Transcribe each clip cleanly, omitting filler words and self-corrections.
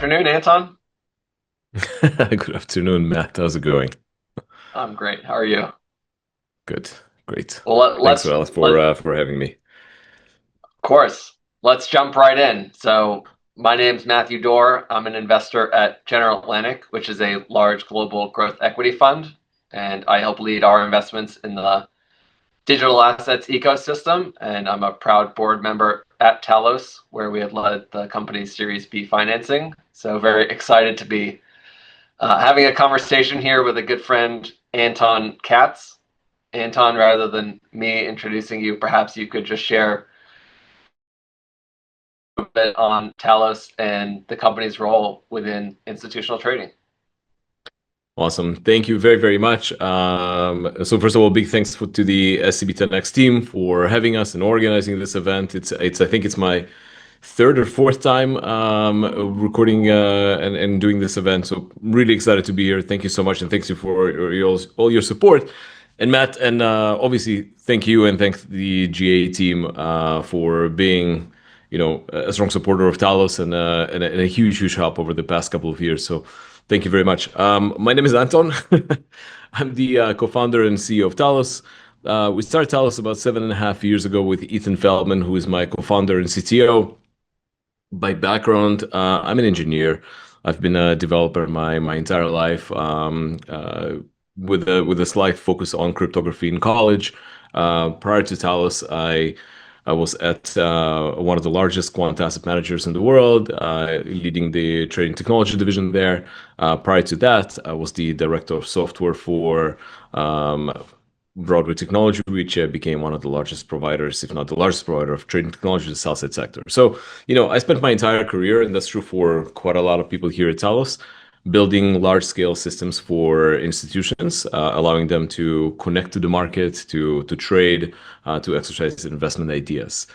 afternoon, Anton. Good afternoon, Matt. How's it going? I'm great. How are you? Good, great. Well, Thanks a lot for having me. of course, let's jump right in. So, my name's Matthew Doerr. I'm an investor at General Atlantic, which is a large global growth equity fund, and I help lead our investments in the digital assets ecosystem. And I'm a proud board member at Talos, where we have led the company's Series B financing. So, very excited to be having a conversation here with a good friend, Anton Katz. Anton, rather than me introducing you, perhaps you could just share a bit on Talos and the company's role within institutional trading. Awesome. Thank you very, very much. So first of all, big thanks to the SCB10X team for having us and organizing this event. I think it's my third or fourth time recording and doing this event. So really excited to be here. Thank you so much, and thanks you for all your support. And Matt, and obviously thank you and thank the GA team for being, a strong supporter of Talos and a huge, huge help over the past couple of years. So thank you very much. My name is Anton. I'm the co-founder and CEO of Talos. We started Talos about 7.5 years ago with Ethan Feldman, who is my co-founder and CTO. By background, I'm an engineer. I've been a developer my entire life, with a slight focus on cryptography in college. Prior to Talos, I was at one of the largest quant asset managers in the world, leading the trading technology division there. Prior to that, I was the director of software for Broadway Technology, which became one of the largest providers, if not the largest provider of trading technology in the sell side sector. So, I spent my entire career, and that's true for quite a lot of people here at Talos, building large scale systems for institutions, allowing them to connect to the market, to trade, to exercise investment ideas.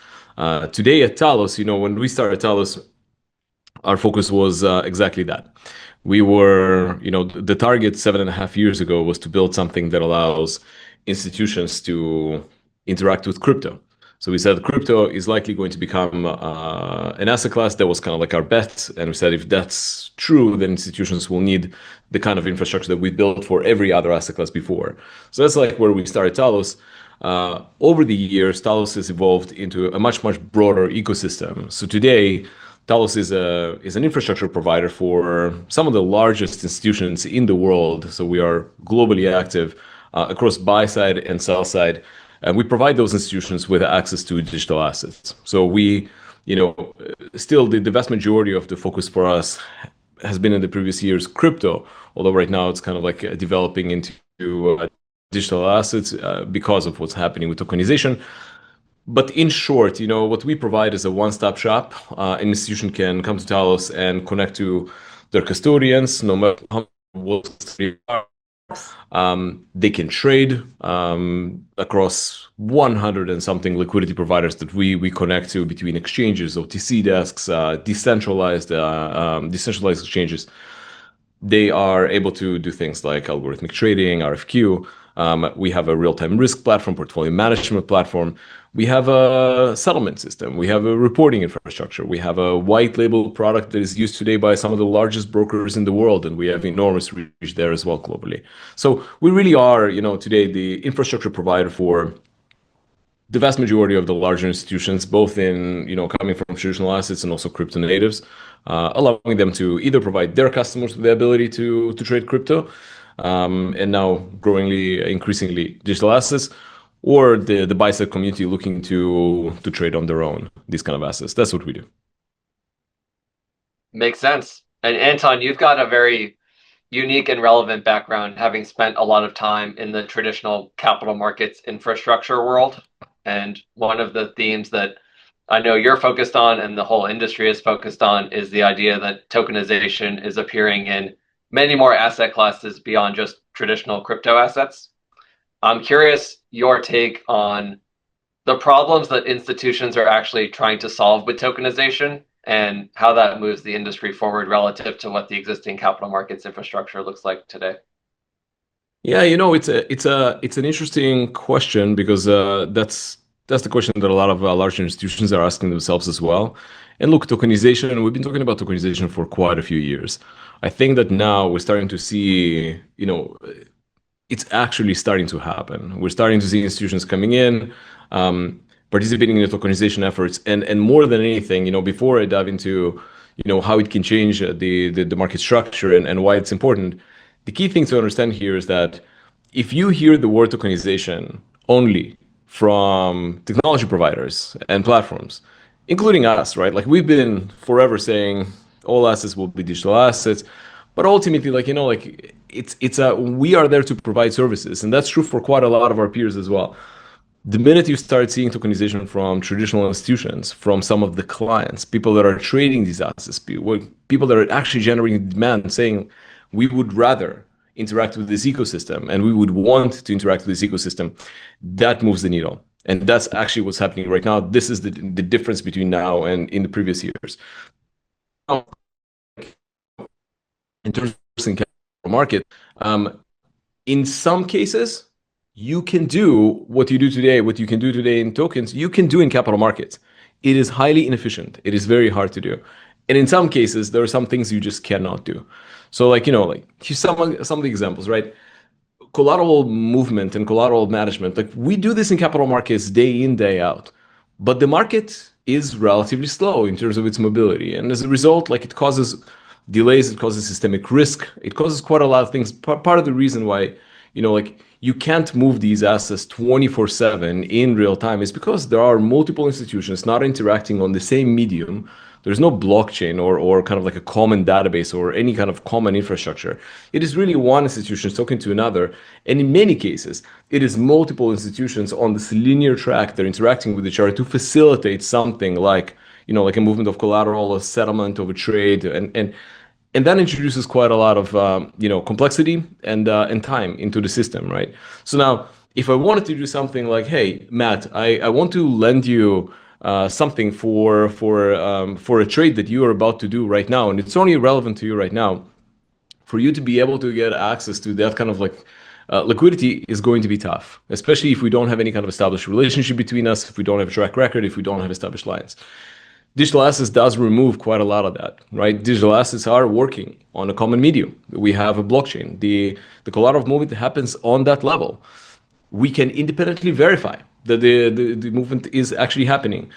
Today at Talos, when we started Talos, our focus was exactly that. We were, the target 7.5 years ago was to build something that allows institutions to interact with crypto. So we said crypto is likely going to become an asset class. That was kind of like our bet. And we said if that's true, then institutions will need the kind of infrastructure that we built for every other asset class before. So that's like where we started Talos. Over the years, Talos has evolved into a much, much broader ecosystem. So today, Talos is an infrastructure provider for some of the largest institutions in the world. So we are globally active across buy side and sell side. And we provide those institutions with access to digital assets. So we, still the vast majority of the focus for us has been in the previous years crypto, although right now it's kind of like developing into digital assets because of what's happening with tokenization. But in short, what we provide is a one-stop shop. An institution can come to Talos and connect to their custodians, no matter how what they can trade across 100 and something liquidity providers that we connect to between exchanges, OTC desks, decentralized exchanges. They are able to do things like algorithmic trading, RFQ. We have a real-time risk platform, portfolio management platform. We have a settlement system. We have a reporting infrastructure. We have a white label product that is used today by some of the largest brokers in the world, and we have enormous reach there as well globally. So we really are, today the infrastructure provider for the vast majority of the larger institutions, both in, coming from traditional assets and also crypto natives, allowing them to either provide their customers with the ability to trade crypto, and now growingly, increasingly digital assets, or the buy side community looking to trade on their own, these kind of assets. That's what we do. Makes sense. And Anton, you've got a very unique and relevant background, having spent a lot of time in the traditional capital markets infrastructure world. And one of the themes that I know you're focused on and the whole industry is focused on is the idea that tokenization is appearing in many more asset classes beyond just traditional crypto assets. I'm curious your take on the problems that institutions are actually trying to solve with tokenization and how that moves the industry forward relative to what the existing capital markets infrastructure looks like today. Yeah, it's an interesting question because that's That's the question that a lot of larger institutions are asking themselves as well. And look, tokenization, we've been talking about tokenization for quite a few years. I think that now we're starting to see, it's actually starting to happen. We're starting to see institutions coming in, participating in the tokenization efforts, and more than anything, before I dive into, how it can change the market structure and why it's important, the key thing to understand here is that if you hear the word tokenization only from technology providers and platforms, including us, right? Like we've been forever saying all assets will be digital assets, but ultimately, we are there to provide services, and that's true for quite a lot of our peers as well. The minute you start seeing tokenization from traditional institutions, from some of the clients, people that are trading these assets, people that are actually generating demand, saying we would rather interact with this ecosystem and we would want to interact with this ecosystem, that moves the needle. And that's actually what's happening right now. This is the difference between now and in the previous years. In terms of the capital market, in some cases, you can do what you do today, what you can do today in tokens, you can do in capital markets. It is highly inefficient. It is very hard to do. And in some cases, there are some things you just cannot do. So some of the examples, right? Collateral movement and collateral management, we do this in capital markets day in, day out. But the market is relatively slow in terms of its mobility. And as a result, it causes delays, it causes systemic risk, it causes quite a lot of things. Part of the reason why, you can't move these assets 24/7 in real time is because there are multiple institutions not interacting on the same medium. There's no blockchain or kind of like a common database or any kind of common infrastructure. It is really one institution talking to another. And in many cases, it is multiple institutions on this linear track that are interacting with each other to facilitate something like a movement of collateral, a settlement of a trade, and that introduces quite a lot of complexity and time into the system, right? So now, if I wanted to do something like, hey, Matt, I want to lend you something for a trade that you are about to do right now, and it's only relevant to you right now, for you to be able to get access to that kind of liquidity is going to be tough, especially if we don't have any kind of established relationship between us, if we don't have a track record, if we don't have established lines. Digital assets does remove quite a lot of that, right? Digital assets are working on a common medium. We have a blockchain. The collateral movement happens on that level. We can independently verify that the movement is actually happening.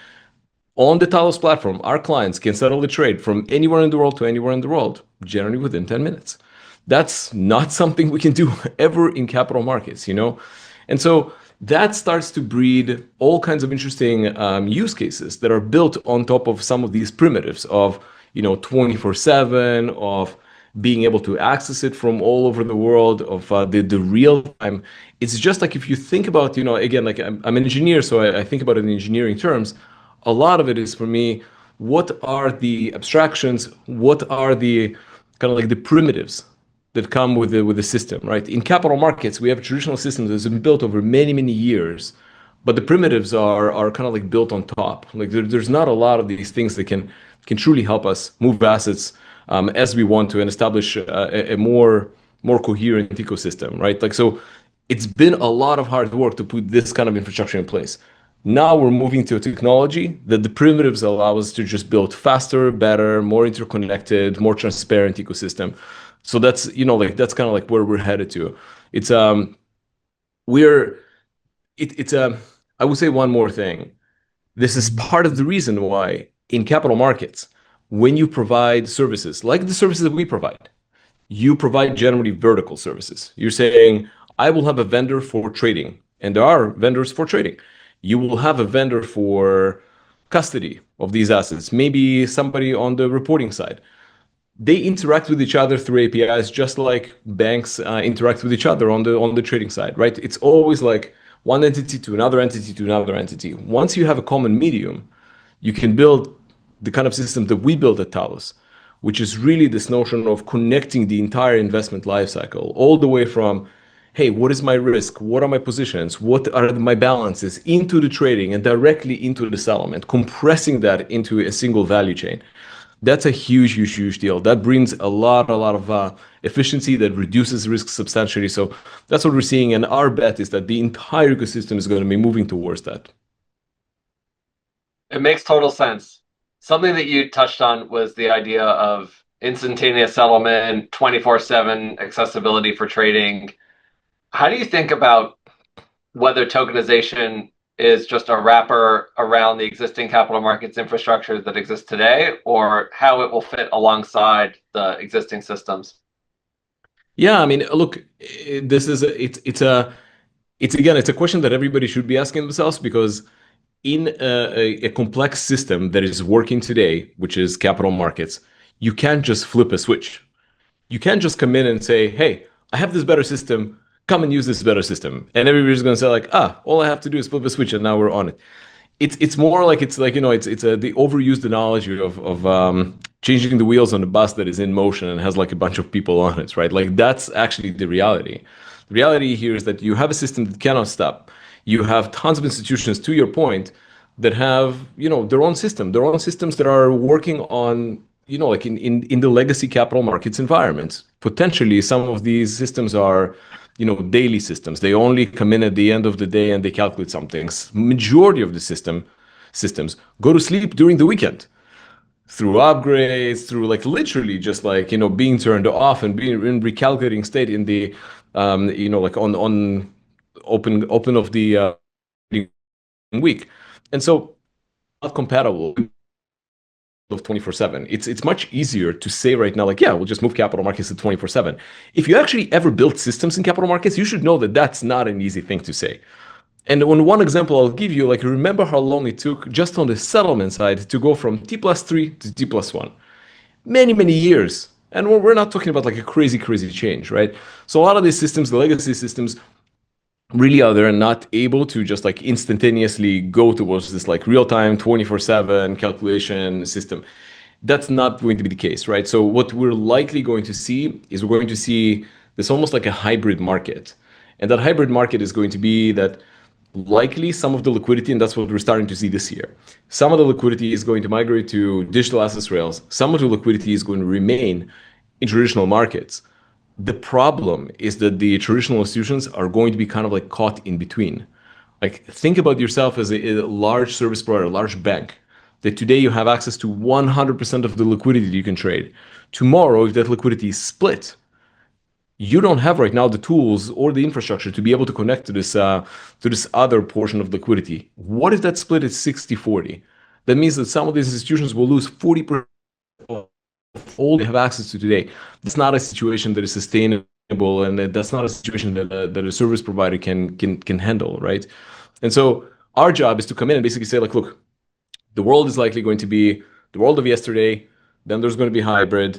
On the Talos platform, our clients can settle the trade from anywhere in the world to anywhere in the world, generally within 10 minutes. That's not something we can do ever in capital markets, And so that starts to breed all kinds of interesting use cases that are built on top of some of these primitives of 24/7, of being able to access it from all over the world, of the real time. It's just like if you think about, again, I'm an engineer, so I think about it in engineering terms. A lot of it is for me, what are the abstractions? What are the kind of the primitives that come with the system, right? In capital markets, we have a traditional system that's been built over many, many years, but the primitives are kind of built on top. There's not a lot of these things that can truly help us move assets as we want to and establish a more coherent ecosystem, right? So it's been a lot of hard work to put this kind of infrastructure in place. Now we're moving to a technology that the primitives allow us to just build faster, better, more interconnected, more transparent ecosystem. So that's that's kind of where we're headed to. It's I would say one more thing. This is part of the reason why in capital markets, when you provide services like the services that we provide, you provide generally vertical services. You're saying, I will have a vendor for trading, and there are vendors for trading. You will have a vendor for custody of these assets, maybe somebody on the reporting side. They interact with each other through APIs, just like banks interact with each other on the trading side, right? It's always like one entity to another entity to another entity. Once you have a common medium, you can build the kind of system that we built at Talos, which is really this notion of connecting the entire investment lifecycle, all the way from, hey, what is my risk? What are my positions? What are my balances into the trading and directly into the settlement, compressing that into a single value chain. That's a huge, huge, huge deal. That brings a lot of efficiency, that reduces risk substantially. So that's what we're seeing. And our bet is that the entire ecosystem is going to be moving towards that. It makes total sense. Something that you touched on was the idea of instantaneous settlement, 24/7 accessibility for trading. How do you think about whether tokenization is just a wrapper around the existing capital markets infrastructure that exists today, or how it will fit alongside the existing systems? Yeah, I mean, look, this is it's again, it's a question that everybody should be asking themselves because in a complex system that is working today, which is capital markets, you can't just flip a switch. You can't just come in and say, "Hey, I have this better system. Come and use this better system," and everybody's going to say like, "Ah, all I have to do is flip a switch, and now we're on it." It's more like it's the overused analogy of changing the wheels on a bus that is in motion and has like a bunch of people on it, right? Like that's actually the reality. The reality here is that you have a system that cannot stop. You have tons of institutions, to your point, that have their own system, their own systems that are working on like in the legacy capital markets environments. Potentially, some of these systems are daily systems. They only come in at the end of the day and they calculate some things. Majority of the systems go to sleep during the weekend through upgrades, through like literally just like being turned off and being in recalculating state in the like on open of the week, and so not compatible of 24/7. It's much easier to say right now, like, yeah, we'll just move capital markets to 24/7. If you actually ever built systems in capital markets, you should know that that's not an easy thing to say. And on one example I'll give you, like, remember how long it took just on the settlement side to go from T+3 to T+1. Many, many years. And we're not talking about like a crazy, crazy change, right? So a lot of these systems, the legacy systems, really are there not able to just like instantaneously go towards this like real-time 24/7 calculation system. That's not going to be the case, right? So what we're likely going to see is we're going to see this almost like a hybrid market. And that hybrid market is going to be that likely some of the liquidity, and that's what we're starting to see this year. Some of the liquidity is going to migrate to digital assets rails. Some of the liquidity is going to remain in traditional markets. The problem is that the traditional institutions are going to be kind of like caught in between. Like think about yourself as a large service provider, a large bank, that today you have access to 100% of the liquidity that you can trade. Tomorrow, if that liquidity is split, you don't have right now the tools or the infrastructure to be able to connect to this other portion of liquidity. What if that split is 60/40? That means that some of these institutions will lose 40% of all they have access to today. That's not a situation that is sustainable, and that's not a situation that a service provider can handle, right? And so our job is to come in and basically say, like, look, the world is likely going to be the world of yesterday. Then there's going to be hybrid.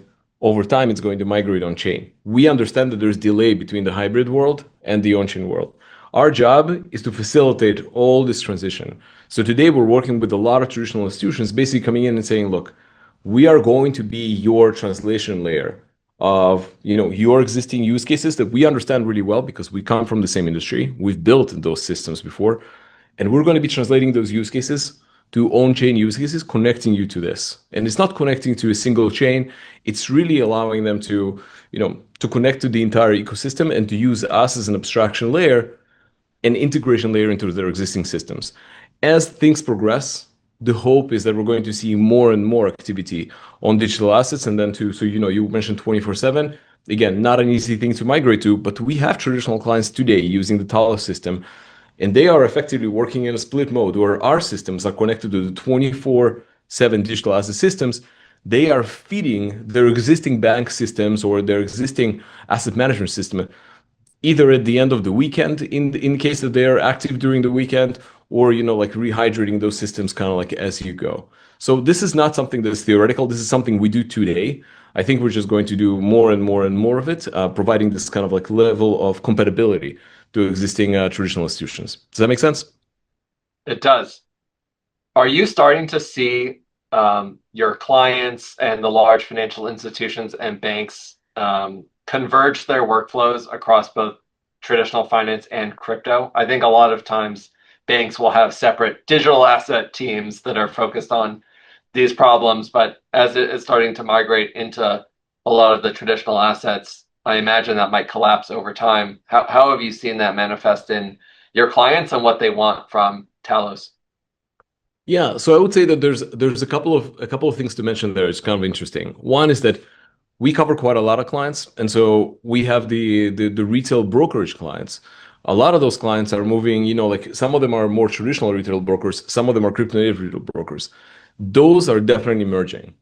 Over time, it's going to migrate on chain. We understand that there's delay between the hybrid world and the on-chain world. Our job is to facilitate all this transition. So today we're working with a lot of traditional institutions, basically coming in and saying, look, we are going to be your translation layer of your existing use cases that we understand really well because we come from the same industry. We've built those systems before, and we're going to be translating those use cases to on-chain use cases, connecting you to this. And it's not connecting to a single chain. It's really allowing them to connect to the entire ecosystem and to use us as an abstraction layer and integration layer into their existing systems. As things progress, the hope is that we're going to see more and more activity on digital assets. And then so you mentioned 24/7. Again, not an easy thing to migrate to, but we have traditional clients today using the Talos system, and they are effectively working in a split mode where our systems are connected to the 24/7 digital asset systems. They are feeding their existing bank systems or their existing asset management system either at the end of the weekend in case that they are active during the weekend, or like rehydrating those systems kind of like as you go. So this is not something that's theoretical. This is something we do today. I think we're just going to do more and more and more of it, providing this kind of like level of compatibility to existing traditional institutions. Does that make sense? It does. Are you starting to see your clients and the large financial institutions and banks converge their workflows across both traditional finance and crypto? I think a lot of times banks will have separate digital asset teams that are focused on these problems, but as it is starting to migrate into a lot of the traditional assets, I imagine that might collapse over time. How have you seen that manifest in your clients and what they want from Talos? Yeah, so I would say that there's a couple of things to mention there. It's kind of interesting. One is that we cover quite a lot of clients, and so we have the retail brokerage clients. A lot of those clients are moving, like some of them are more traditional retail brokers, some of them are crypto native retail brokers. Those are definitely emerging.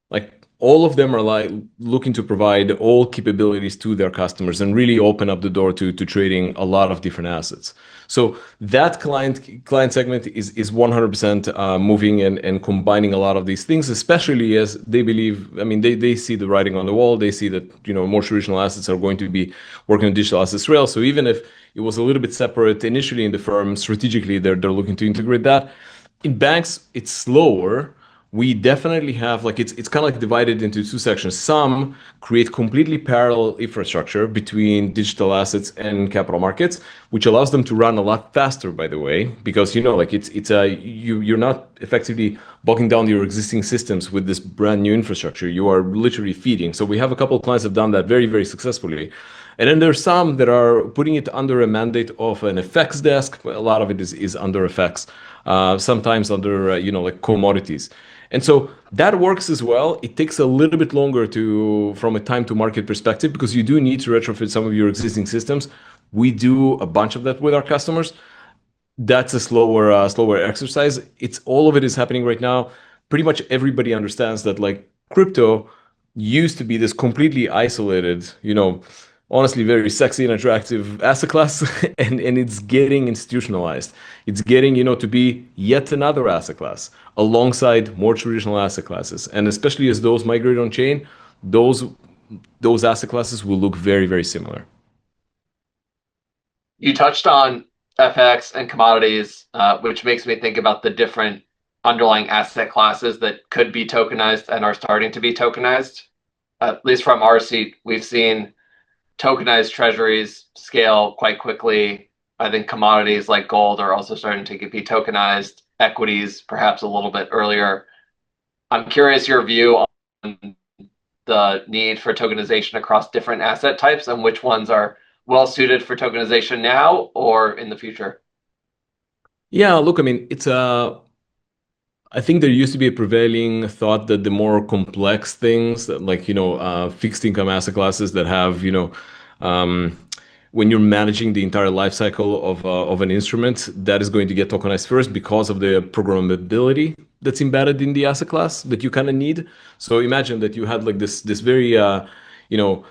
Like all of them are like looking to provide all capabilities to their customers and really open up the door to trading a lot of different assets. So that client segment is 100% moving and combining a lot of these things, especially as they believe. I mean, they see the writing on the wall. They see that more traditional assets are going to be working on digital assets rail. So even if it was a little bit separate initially in the firm, strategically they're looking to integrate that. In banks, it's slower. We definitely have, like, it's kind of like divided into two sections. Some create completely parallel infrastructure between digital assets and capital markets, which allows them to run a lot faster, by the way, because like you're not effectively bogging down your existing systems with this brand new infrastructure. You are literally feeding. So we have a couple of clients that have done that very, very successfully. And then there's some that are putting it under a mandate of an FX desk. A lot of it is under FX, sometimes under like commodities. And so that works as well. It takes a little bit longer from a time to market perspective, because you do need to retrofit some of your existing systems. We do a bunch of that with our customers. That's a slower exercise. It's all of it is happening right now. Pretty much everybody understands that, like, crypto used to be this completely isolated, honestly very sexy and attractive asset class, and it's getting institutionalized. It's getting, to be yet another asset class alongside more traditional asset classes. And especially as those migrate on chain, those those asset classes will look very, very similar. You touched on FX and commodities, which makes me think about the different underlying asset classes that could be tokenized and are starting to be tokenized. At least from our seat, we've seen tokenized treasuries scale quite quickly. I think commodities like gold are also starting to be tokenized, equities perhaps a little bit earlier. I'm curious your view on the need for tokenization across different asset types and which ones are well suited for tokenization now or in the future. Yeah, look, I mean, I think there used to be a prevailing thought that the more complex things, that, like, fixed income asset classes that have, um, when you're managing the entire life cycle of an instrument, that is going to get tokenized first because of the programmability that's embedded in the asset class that you kind of need. So imagine that you had like this very, you know,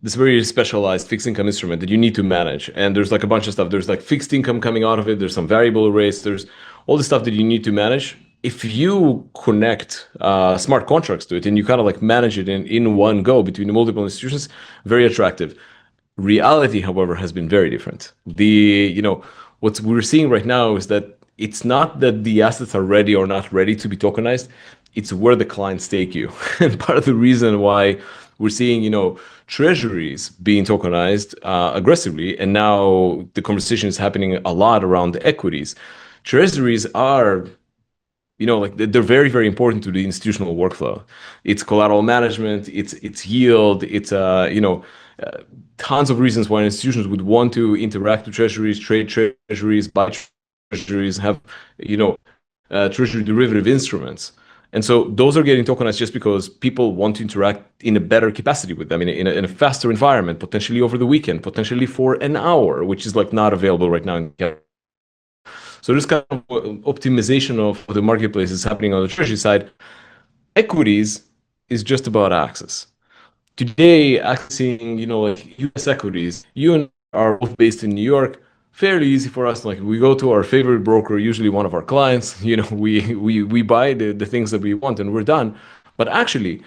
this very specialized fixed income instrument that you need to manage. And there's like a bunch of stuff. There's like fixed income coming out of it. There's some variable rates. There's all the stuff that you need to manage. If you connect smart contracts to it and you kind of like manage it in one go between the multiple institutions, very attractive. Reality, however, has been very different. What we're seeing right now is that it's not that the assets are ready or not ready to be tokenized. It's where the clients take you. And part of the reason why we're seeing, treasuries being tokenized aggressively, and now the conversation is happening a lot around equities. Treasuries are, like, they're very, very important to the institutional workflow. It's collateral management, it's yield, it's tons of reasons why institutions would want to interact with treasuries, trade treasuries, buy treasuries, have treasury derivative instruments. And so those are getting tokenized just because people want to interact in a better capacity with them, in a faster environment, potentially over the weekend, potentially for an hour, which is like not available right now in Canada. So this kind of optimization of the marketplace is happening on the treasury side. Equities is just about access. Today, accessing, like US equities, you and I are both based in New York, fairly easy for us. Like, we go to our favorite broker, usually one of our clients, we buy the things that we want and we're done. But actually,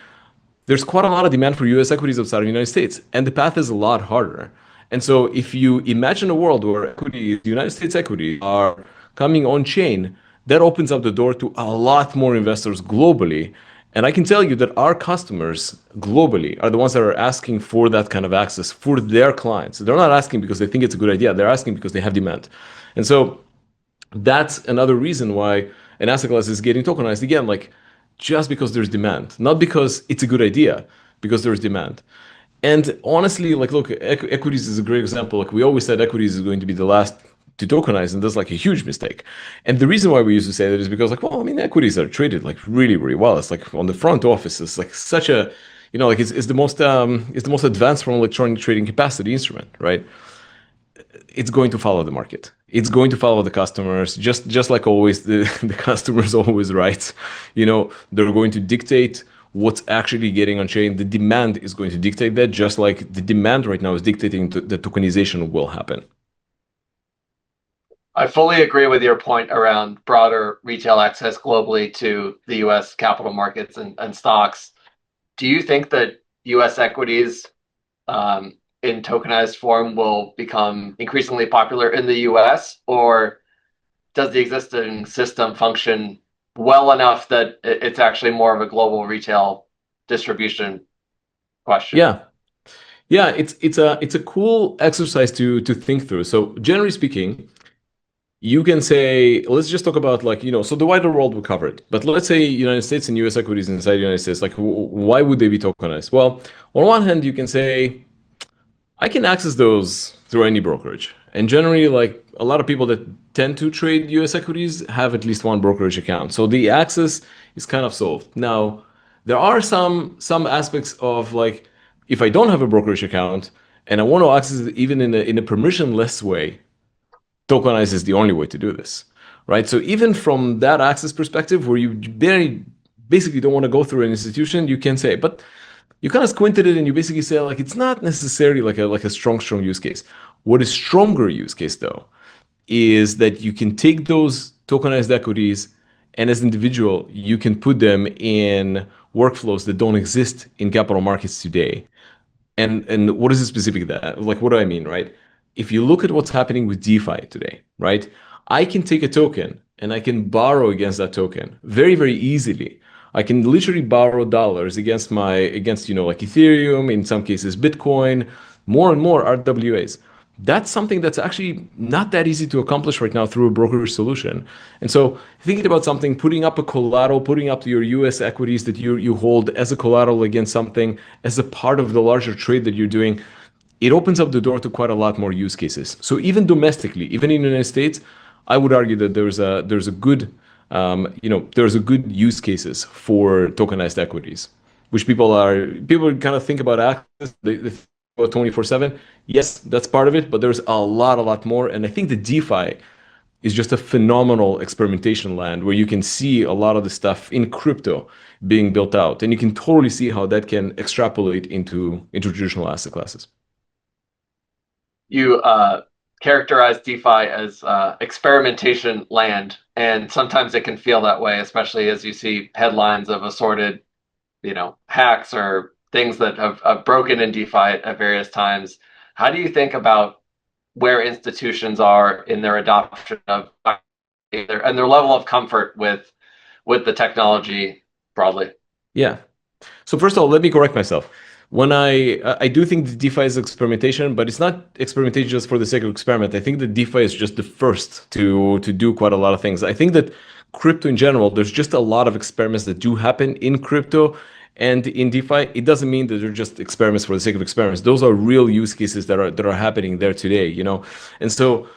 there's quite a lot of demand for US equities outside of the United States, and the path is a lot harder. And so if you imagine a world where equities, United States equities, are coming on chain, that opens up the door to a lot more investors globally. And I can tell you that our customers globally are the ones that are asking for that kind of access for their clients. They're not asking because they think it's a good idea. They're asking because they have demand. And so that's another reason why an asset class is getting tokenized again, like, just because there's demand, not because it's a good idea, because there's demand. And honestly, like, look, equities is a great example. Like, we always said equities is going to be the last to tokenize, and that's like a huge mistake. And the reason why we used to say that is because like, well, I mean, equities are traded like really, really well. It's like on the front office, it's like such a, like it's the most advanced from electronic trading capacity instrument, right? It's going to follow the market. It's going to follow the customers, just like always. The customers always right. They're going to dictate what's actually getting on chain. The demand is going to dictate that, just like the demand right now is dictating the tokenization will happen. I fully agree with your point around broader retail access globally to the US capital markets and stocks. Do you think that US equities in tokenized form will become increasingly popular in the US, or does the existing system function well enough that it's actually more of a global retail distribution question? Yeah, it's a cool exercise to think through. So generally speaking, you can say, let's just talk about like, so the wider world will cover it. But let's say United States and US equities inside the United States, like why would they be tokenized? Well, on one hand, you can say, I can access those through any brokerage. And generally, like a lot of people that tend to trade US equities have at least one brokerage account. So the access is kind of solved. Now, there are some aspects of like, if I don't have a brokerage account and I want to access it even in a permissionless way, Tokenized is the only way to do this, right? So even from that access perspective, where you basically don't want to go through an institution, you can say, but you kind of squinted it and you basically say like it's not necessarily like a strong use case. What is stronger use case though is that you can take those tokenized equities and as an individual you can put them in workflows that don't exist in capital markets today. And what is it specific that like what do I mean, right? If you look at what's happening with DeFi today, right? I can take a token and I can borrow against that token very, very easily. I can literally borrow dollars against like Ethereum, in some cases Bitcoin, more and more RWAs. That's something that's actually not that easy to accomplish right now through a brokerage solution. And so thinking about something, putting up a collateral, putting up your US equities that you hold as a collateral against something, as a part of the larger trade that you're doing, it opens up the door to quite a lot more use cases. So even domestically, even in the United States, I would argue that there's a good use cases for tokenized equities, which people kind of think about access, they think about 24/7. Yes, that's part of it, but there's a lot more. And I think the DeFi is just a phenomenal experimentation land where you can see a lot of the stuff in crypto being built out, and you can totally see how that can extrapolate into traditional asset classes. You characterize DeFi as experimentation land, and sometimes it can feel that way, especially as you see headlines of assorted, hacks or things that have broken in DeFi at various times. How do you think about where institutions are in their adoption of and their level of comfort with the technology broadly? Yeah. So first of all, let me correct myself. When I do think that DeFi is experimentation, but it's not experimentation just for the sake of experiment. I think that DeFi is just the first to do quite a lot of things. I think that crypto in general, there's just a lot of experiments that do happen in crypto and in DeFi. It doesn't mean that they're just experiments for the sake of experiments. Those are real use cases that are happening there today, And so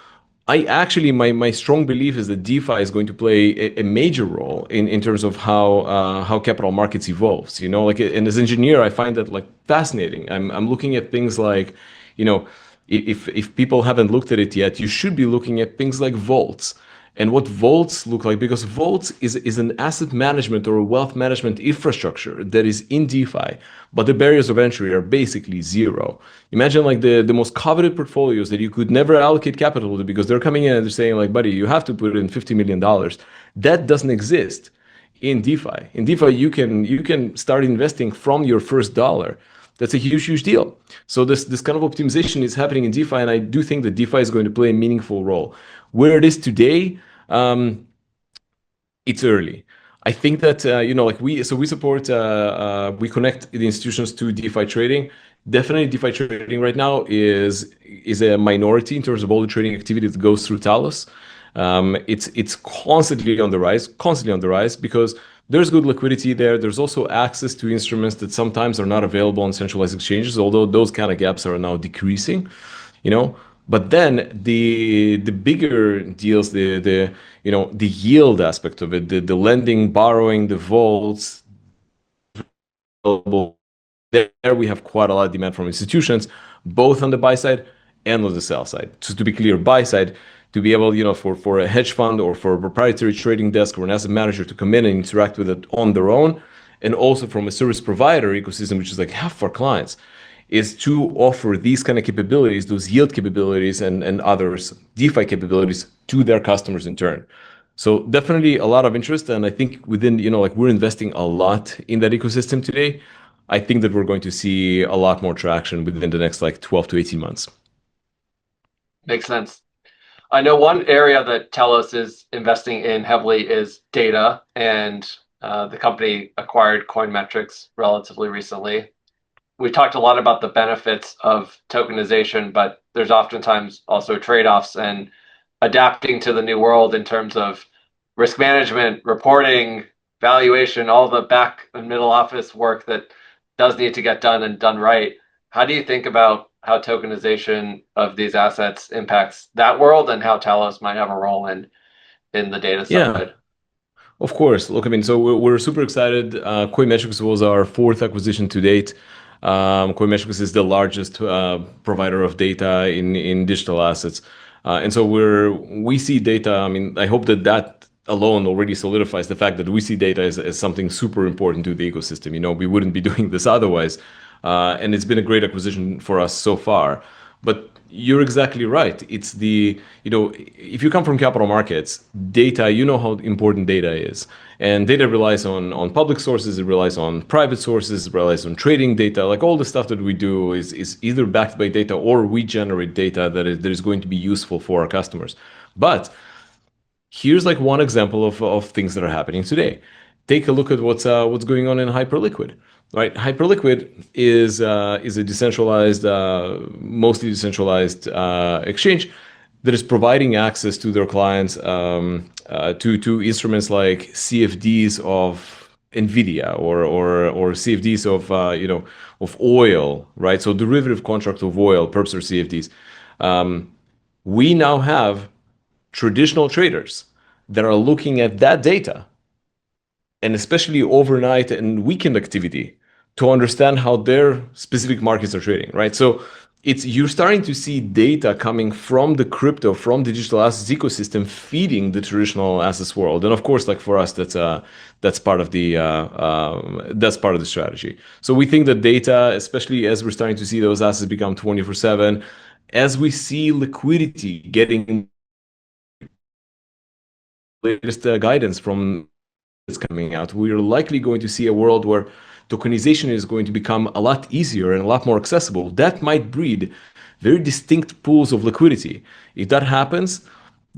I actually, my strong belief is that DeFi is going to play a major role in terms of how capital markets evolves. Like, and as an engineer, I find that like fascinating. I'm looking at things like, if people haven't looked at it yet, you should be looking at things like vaults and what vaults look like, because vaults is an asset management or a wealth management infrastructure that is in DeFi, but the barriers of entry are basically zero. Imagine like the most coveted portfolios that you could never allocate capital to because they're coming in and they're saying like, buddy, you have to put in $50 million. That doesn't exist in DeFi. In DeFi, you can start investing from your first dollar. That's a huge deal. So this kind of optimization is happening in DeFi, and I do think that DeFi is going to play a meaningful role. Where it is today, it's early. I think that like we support we connect the institutions to DeFi trading. Definitely, DeFi trading right now is a minority in terms of all the trading activity that goes through Talos. It's constantly on the rise because there's good liquidity there. There's also access to instruments that sometimes are not available on centralized exchanges, although those kind of gaps are now decreasing. But then the bigger deals, the the yield aspect of it, the lending, borrowing, the vaults, there we have quite a lot of demand from institutions, both on the buy side and on the sell side. So to be clear, buy side, to be able, for a hedge fund or for a proprietary trading desk or an asset manager to come in and interact with it on their own, and also from a service provider ecosystem, which is like half of our clients, is to offer these kind of capabilities, those yield capabilities and others, DeFi capabilities to their customers in turn. So definitely a lot of interest. And I think within, we're investing a lot in that ecosystem today. I think that we're going to see a lot more traction within the next 12 to 18 months. Makes sense. I know one area that Talos is investing in heavily is data, and the company acquired Coinmetrics relatively recently. We talked a lot about the benefits of tokenization, but there's oftentimes also trade-offs and adapting to the new world in terms of risk management, reporting, valuation, all the back and middle office work that does need to get done and done right. How do you think about how tokenization of these assets impacts that world and how Talos might have a role in the data Yeah, side? of course. Look, I mean, so we're super excited. Coinmetrics was our fourth acquisition to date. Coinmetrics is the largest provider of data in digital assets. And so we see data. I mean, I hope that alone already solidifies the fact that we see data as something super important to the ecosystem. We wouldn't be doing this otherwise. And it's been a great acquisition for us so far. But you're exactly right. It's if you come from capital markets, data, you know how important data is. And data relies on public sources, it relies on private sources, it relies on trading data. Like all the stuff that we do is either backed by data or we generate data that is going to be useful for our customers. But here's one example of things that are happening today. Take a look at what's going on in Hyperliquid. Right, Hyperliquid is a decentralized, mostly decentralized exchange that is providing access to their clients to instruments like CFDs of Nvidia or CFDs of oil, right? So derivative contract of oil, perps or CFDs. We now have traditional traders that are looking at that data, and especially overnight and weekend activity, to understand how their specific markets are trading, right? So you're starting to see data coming from the crypto, from the digital assets ecosystem, feeding the traditional assets world. And of course, for us, that's part of the strategy. So we think that data, especially as we're starting to see those assets become 24/7, as we see liquidity getting latest guidance from is coming out, we are likely going to see a world where tokenization is going to become a lot easier and a lot more accessible. That might breed very distinct pools of liquidity. If that happens,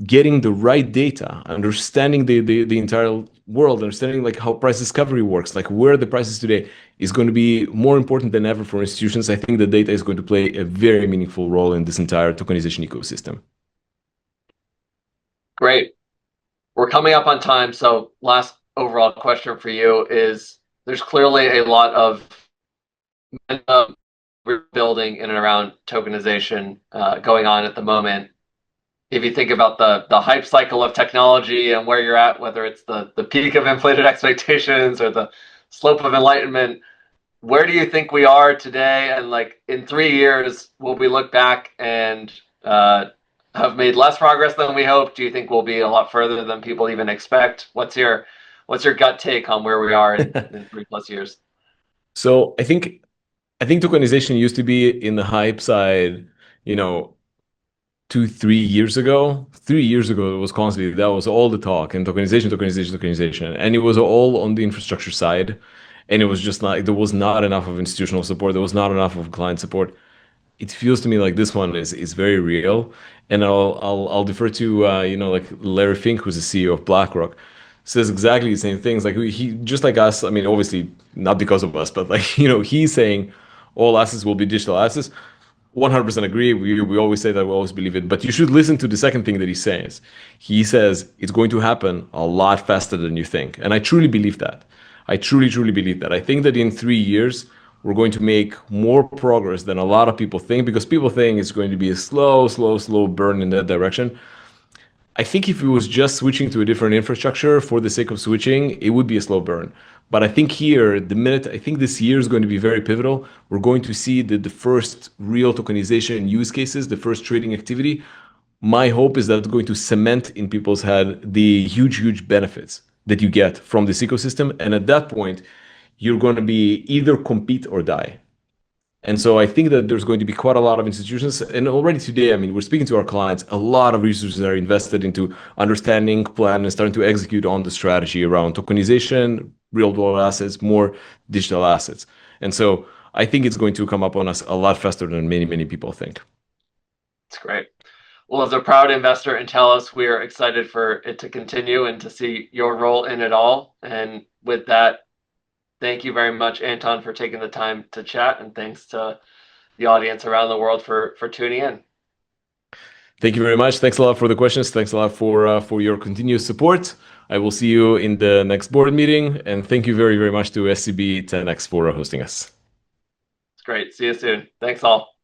getting the right data, understanding the entire world, understanding how price discovery works, where the price is today, is going to be more important than ever for institutions. I think the data is going to play a very meaningful role in this entire tokenization ecosystem. Great. We're coming up on time, so last overall question for you is, there's clearly a lot of building in and around tokenization going on at the moment. If you think about the hype cycle of technology and where you're at, whether it's the peak of inflated expectations or the slope of enlightenment, where do you think we are today? And in 3 years, will we look back and have made less progress than we hoped? Do you think we'll be a lot further than people even expect? What's your gut take on where we are in 3+ years? So I think tokenization used to be in the hype side, 2-3 years ago. 3 years ago, it was constantly, that was all the talk, and tokenization, and it was all on the infrastructure side, and it was just there was not enough of institutional support, there was not enough of client support. It feels to me like this one is very real, and I'll defer to Larry Fink, who's the CEO of BlackRock, says exactly the same things. He, just like us, I mean, obviously not because of us, but he's saying all assets will be digital assets. 100% agree. We always say that, we always believe it. But you should listen to the second thing that he says. He says it's going to happen a lot faster than you think. And I truly believe that. I truly believe that. I think that in 3 years, we're going to make more progress than a lot of people think, because people think it's going to be a slow burn in that direction. I think if it was just switching to a different infrastructure for the sake of switching, it would be a slow burn. But I think here, I think this year is going to be very pivotal. We're going to see the first real tokenization use cases, the first trading activity. My hope is that it's going to cement in people's head the huge benefits that you get from this ecosystem. And at that point, you're going to be either compete or die. And so I think that there's going to be quite a lot of institutions. And already today, I mean, we're speaking to our clients, a lot of resources are invested into understanding, plan, and starting to execute on the strategy around tokenization, real world assets, more digital assets. And so I think it's going to come up on us a lot faster than many people think. That's great. Well, as a proud investor in Talos, we are excited for it to continue and to see your role in it all. And with that, thank you very much, Anton, for taking the time to chat, and thanks to the audience around the world for tuning in. Thank you very much. Thanks a lot for the questions. Thanks a lot for your continuous support. I will see you in the next board meeting, and thank you very much to SCB 10X for hosting us. It's great. See you soon. Thanks all.